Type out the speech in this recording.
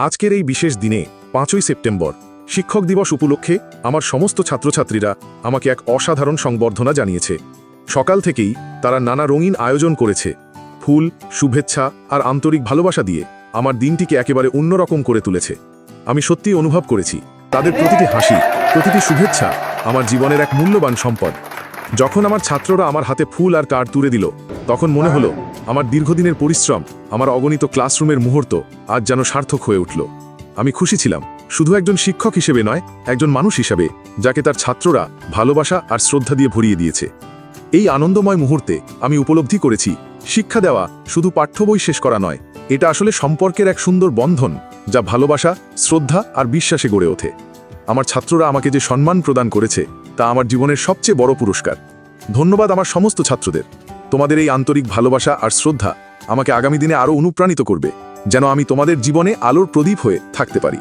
আজকের এই বিশেষ দিনে ৫ই সেপ্টেম্বর শিক্ষক দিবস উপলক্ষে আমার সমস্ত ছাত্রছাত্রীরা আমাকে এক অসাধারণ সংবর্ধনা জানিয়েছে। সকাল থেকেই তারা নানা রঙিন আয়োজন করেছে। ফুল, শুভেচ্ছা আর আন্তরিক ভালোবাসা দিয়ে আমার দিনটিকে একেবারে অন্যরকম করে তুলেছে। আমি সত্যিই অনুভব করেছি তাদের প্রতিটি হাসি, প্রতিটি শুভেচ্ছা আমার জীবনের এক মূল্যবান সম্পদ। যখন আমার ছাত্ররা আমার হাতে ফুল আর কার্ড তুলে দিল, তখন মনে হলো আমার দীর্ঘদিনের পরিশ্রম, আমার অগণিত ক্লাসরুমের মুহূর্ত আজ যেন সার্থক হয়ে উঠল। আমি খুশি ছিলাম, শুধু একজন শিক্ষক হিসেবে নয়, একজন মানুষ হিসেবে যাকে তার ছাত্ররা ভালোবাসা আর শ্রদ্ধা দিয়ে ভরিয়ে দিয়েছে। এই আনন্দময় মুহূর্তে আমি উপলব্ধি করেছি শিক্ষা দেওয়া শুধু পাঠ্য বই শেষ করা নয়, এটা আসলে সম্পর্কের এক সুন্দর বন্ধন, যা ভালোবাসা, শ্রদ্ধা আর বিশ্বাসে গড়ে ওঠে। আমার ছাত্ররা আমাকে যে সম্মান প্রদান করেছে তা আমার জীবনের সবচেয়ে বড় পুরস্কার। ধন্যবাদ আমার সমস্ত ছাত্রদের। তোমাদের এই আন্তরিক ভালোবাসা আর শ্রদ্ধা আমাকে আগামী দিনে আরও অনুপ্রাণিত করবে, যেন আমি তোমাদের জীবনে আলোর প্রদীপ হয়ে থাকতে পারি।